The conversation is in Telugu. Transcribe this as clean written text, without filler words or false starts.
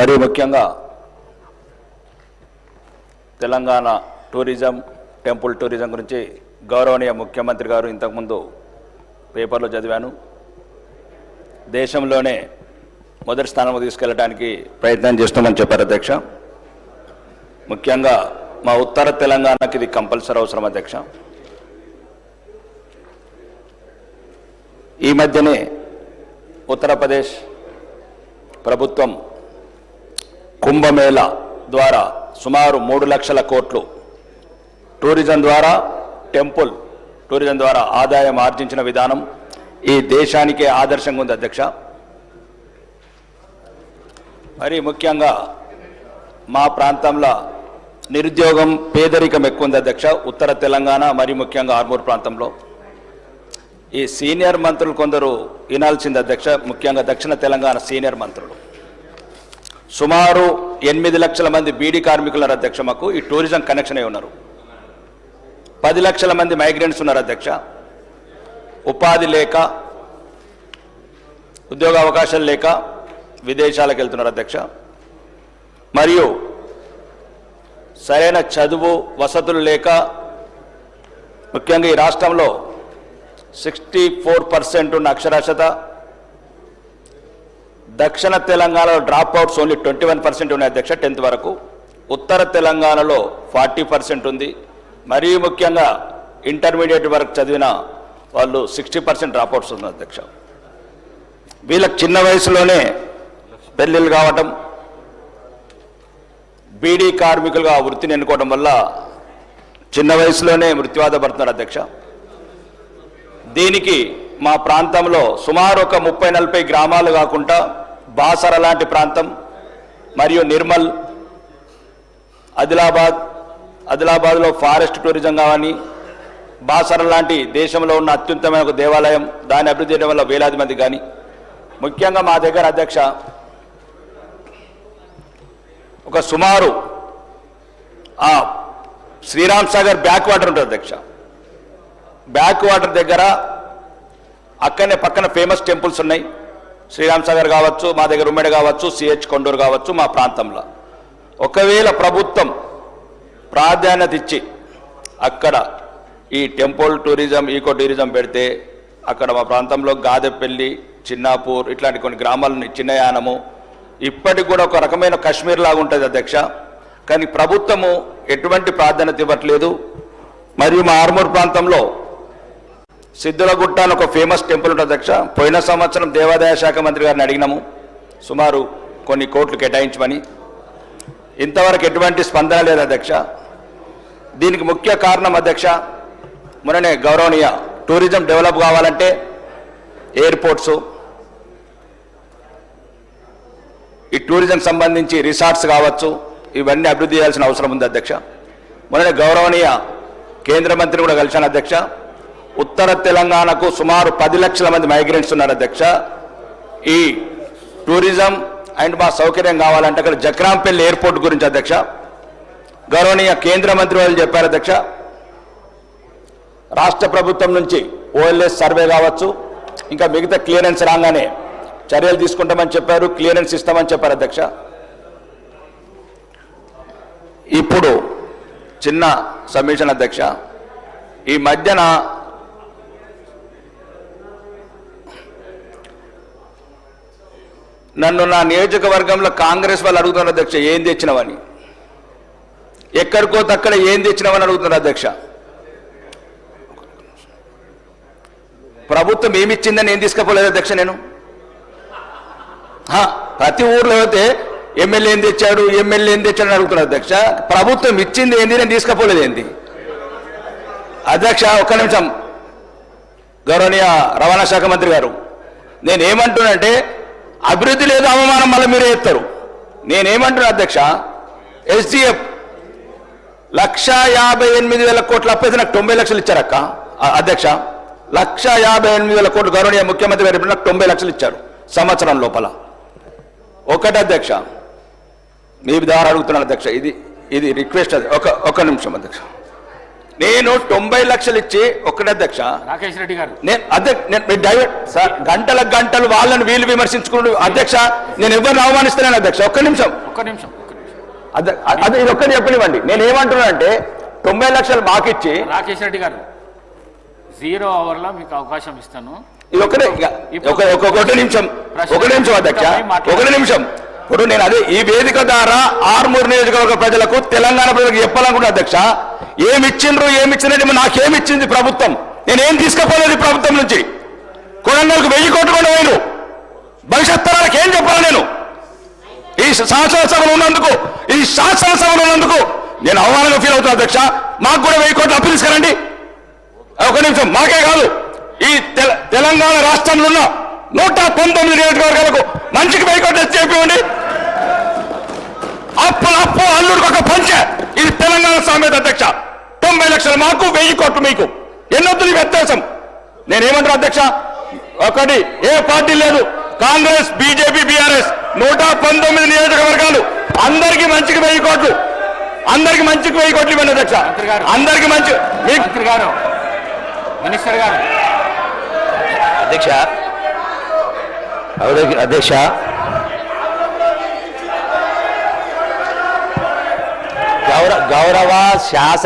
మరి ముఖ్యంగా తెలంగాణ టూరిజం టెంపుల్ టూరిజం గురించి గౌరవనీయ ముఖ్యమంత్రి గారు ఇంతకుముందు పేపర్లో చదివాను. దేశంలోనే మొదటి స్థానంలో తీసుకెళ్ళడానికి ప్రయత్నం చేస్తామని చెప్పారు అధ్యక్ష. ముఖ్యంగా మా ఉత్తర తెలంగాణకి ఇది కంపల్సరీ అవసరం అధ్యక్ష. ఈ మధ్యనే ఉత్తరప్రదేశ్ ప్రభుత్వం కుంభమేళా ద్వారా సుమారు 3 లక్షల కోట్లు టూరిజం ద్వారా టెంపుల్ టూరిజం ద్వారా ఆదాయం ఆర్జించిన విధానం ఈ దేశానికే ఆదర్శంగా ఉంది అధ్యక్ష. మరి ముఖ్యంగా మా ప్రాంతంలో నిరుద్యోగం పేదరికం ఎక్కువ ఉంది అధ్యక్ష. ఉత్తర తెలంగాణ మరి ముఖ్యంగా ఆర్మూర్ ప్రాంతంలో ఈ సీనియర్ మంత్రులు కొందరు వినాల్సింది అధ్యక్ష. ముఖ్యంగా దక్షిణ తెలంగాణ సీనియర్ మంత్రులు సుమారు 8 లక్షల మంది బీడీ కార్మికులు అధ్యక్ష. మాకు ఈ టూరిజం కనెక్షన్ అయి ఉన్నారు. 10 లక్షల మంది మైగ్రెంట్స్ ఉన్నారు అధ్యక్ష. ఉపాధి లేక ఉద్యోగ అవకాశాలు లేక విదేశాలకు వెళ్తున్నారు అధ్యక్ష. మరియు సరైన చదువు వసతులు లేక ముఖ్యంగా ఈ రాష్ట్రంలో 64% ఉన్న అక్షరాస్యత, దక్షిణ తెలంగాణలో డ్రాప్ అవుట్స్ ఓన్లీ 21% ఉన్నాయి అధ్యక్ష 10th వరకు. ఉత్తర తెలంగాణలో 40% ఉంది. మరీ ముఖ్యంగా ఇంటర్మీడియట్ వరకు చదివిన వాళ్ళు 60% డ్రాప్ అవుట్స్ ఉంది అధ్యక్ష. వీళ్ళకి చిన్న వయసులోనే పెళ్ళిళ్ళు కావటం, బీడీ కార్మికులుగా వృత్తిని ఎన్నుకోవడం వల్ల చిన్న వయసులోనే మృత్యువాత పడుతున్నారు అధ్యక్ష. దీనికి మా ప్రాంతంలో సుమారు ఒక 30-40 గ్రామాలు కాకుండా బాసర లాంటి ప్రాంతం మరియు నిర్మల్, ఆదిలాబాద్లో ఫారెస్ట్ టూరిజం కావని, బాసర లాంటి దేశంలో ఉన్న అత్యుత్తమైన ఒక దేవాలయం దాన్ని అభివృద్ధి చేయడం వల్ల వేలాది మంది కానీ ముఖ్యంగా మా దగ్గర అధ్యక్ష ఒక సుమారు శ్రీరామ్ సాగర్ బ్యాక్ వాటర్ ఉంటుంది అధ్యక్ష. బ్యాక్ వాటర్ దగ్గర అక్కడనే పక్కన ఫేమస్ టెంపుల్స్ ఉన్నాయి. శ్రీరామ్ సాగర్ కావచ్చు, మా దగ్గర ఉమ్మడి కావచ్చు, సిహెచ్ కొండూరు కావచ్చు. మా ప్రాంతంలో ఒకవేళ ప్రభుత్వం ప్రాధాన్యత ఇచ్చి అక్కడ ఈ టెంపుల్ టూరిజం ఈకో టూరిజం పెడితే అక్కడ మా ప్రాంతంలో గాదెపల్లి, చిన్నాపూర్ ఇట్లాంటి కొన్ని గ్రామాలని, చిన్నయానము ఇప్పటికి కూడా ఒక రకమైన కాశ్మీర్ లాగా ఉంటుంది అధ్యక్ష. కానీ ప్రభుత్వము ఎటువంటి ప్రాధాన్యత ఇవ్వట్లేదు. మరియు మా ఆర్మూర్ ప్రాంతంలో సిద్ధులగుట్ట అని ఒక ఫేమస్ టెంపుల్ ఉంటుంది అధ్యక్ష. పోయిన సంవత్సరం దేవాదాయ శాఖ మంత్రి గారిని అడిగినాము సుమారు కొన్ని కోట్లు కేటాయించమని. ఇంతవరకు ఎటువంటి స్పందన లేదు అధ్యక్ష. దీనికి ముఖ్య కారణం అధ్యక్ష, మొన్ననే గౌరవనీయ టూరిజం డెవలప్ కావాలంటే ఎయిర్పోర్ట్స్, ఈ టూరిజం సంబంధించి రిసార్ట్స్ కావచ్చు, ఇవన్నీ అభివృద్ధి చేయాల్సిన అవసరం ఉంది అధ్యక్ష. మొన్ననే గౌరవనీయ కేంద్ర మంత్రిని కూడా కలిశాను అధ్యక్ష. ఉత్తర తెలంగాణకు సుమారు 10 లక్షల మంది మైగ్రెంట్స్ ఉన్నారు అధ్యక్ష. ఈ టూరిజం అండ్ మా సౌకర్యం కావాలంటే అక్కడ జక్రాంపల్లి ఎయిర్పోర్ట్ గురించి అధ్యక్ష గౌరవనీయ కేంద్ర మంత్రి వాళ్ళు చెప్పారు అధ్యక్ష. రాష్ట్ర ప్రభుత్వం నుంచి ఓఎల్ఎస్ సర్వే కావచ్చు, ఇంకా మిగతా క్లియరెన్స్ రాగానే చర్యలు తీసుకుంటామని చెప్పారు, క్లియరెన్స్ ఇస్తామని చెప్పారు అధ్యక్ష. ఇప్పుడు చిన్న సబ్మిషన్ అధ్యక్ష, ఈ మధ్యన నన్ను నా నియోజకవర్గంలో కాంగ్రెస్ వాళ్ళు అడుగుతున్నారు అధ్యక్ష, ఏం తెచ్చినవని. ఎక్కడికో తక్కడ ఏం తెచ్చినవని అడుగుతున్నారు అధ్యక్ష. ప్రభుత్వం ఏమిచ్చిందని ఏం తీసుకపోలేదు అధ్యక్ష. నేను ప్రతి ఊర్లో అయితే ఎమ్మెల్యే ఏం తెచ్చాడు, ఎమ్మెల్యే ఏం తెచ్చాడు అని అడుగుతున్నారు అధ్యక్ష. ప్రభుత్వం ఇచ్చింది ఏంది, నేను తీసుకపోలేదు ఏంది అధ్యక్ష. ఒక్క నిమిషం గౌరవనీయ రవాణా శాఖ మంత్రి గారు, నేనేమంటున్నానంటే అభివృద్ధి లేదు, అవమానం మళ్ళీ మీరే చెప్తారు. నేనేమంటున్నా అధ్యక్ష, ఎస్డిఎఫ్ 1,58,000 కోట్ల అప్పైతే నాకు 90 లక్షలు ఇచ్చారక్క అధ్యక్ష. 1,58,000 కోట్లు గౌరవనీయ ముఖ్యమంత్రి గారు నాకు 90 లక్షలు ఇచ్చారు సంవత్సరం లోపల. ఒకటి అధ్యక్ష, మీ ద్వారా అడుగుతున్నాను అధ్యక్ష, ఇది రిక్వెస్ట్. ఒక నిమిషం అధ్యక్ష. నేను 90 లక్షలు ఇచ్చి ఒక్కడే అధ్యక్ష రాకేష్ రెడ్డి గారు నేను డైవర్ట్ సార్ గంటల గంటలు వాళ్ళని వీళ్ళు విమర్శించుకుంటూ అధ్యక్ష నేను ఎవరిని అవమానిస్తున్నాను అధ్యక్ష ఒక్క నిమిషం అదే ఇది ఒక్కటి చెప్పనివ్వండి. నేను ఏమంటున్నా అంటే 90 లక్షలు మాకిచ్చి రాకేష్ రెడ్డి గారు 0 అవర్లో మీకు అవకాశం ఇస్తాను. ఇది ఒకటే ఒకటి నిమిషం అధ్యక్ష ఒకటి నిమిషం. ఇప్పుడు నేను అదే ఈ వేదిక ద్వారా ఆర్మూరు నియోజకవర్గ ప్రజలకు తెలంగాణ ప్రజలకు చెప్పాలనుకుంటున్నా అధ్యక్ష. ఏమిచ్చినట్టు నాకేమిచ్చింది ప్రభుత్వం? నేనేం తీసుకుపోలేదు ప్రభుత్వం నుంచి. కొడంగల్కు 1000 కోట్లు కూడా వేయను. భవిష్యత్ తరాలకు ఏం చెప్పాలి నేను? ఈ శాసనసభలు ఉన్నందుకు నేను అవమానంగా ఫీల్ అవుతున్నా అధ్యక్ష. మాకు కూడా 1000 కోట్లు అప్పు తీసుకురండి. ఒక నిమిషం. మాకే కాదు ఈ తెలంగాణ రాష్ట్రంలో ఉన్న 119 నియోజకవర్గాలకు మంచికి 1000 కోట్లు చెప్పండి. అప్పు అల్లుడికి ఒక పంచ. ఇది తెలంగాణ సామెత అధ్యక్ష. 90 లక్షలు మాకు 1000 కోట్లు మీకు. ఎన్నొద్దు నీ వ్యత్యాసం. నేనేమంటారు అధ్యక్ష, ఒకటి ఏ పార్టీ లేదు. కాంగ్రెస్, బీజేపీ, బీఆర్ఎస్ 119 నియోజకవర్గాలు అందరికీ మంచికి 1000 కోట్లు. అందరికి మంచికి 1000 కోట్లు ఇవ్వండి అధ్యక్ష. అందరికి మంచి మంత్రి గారు, మినిస్టర్ గారు. అధ్యక్ష గౌరవ శాసన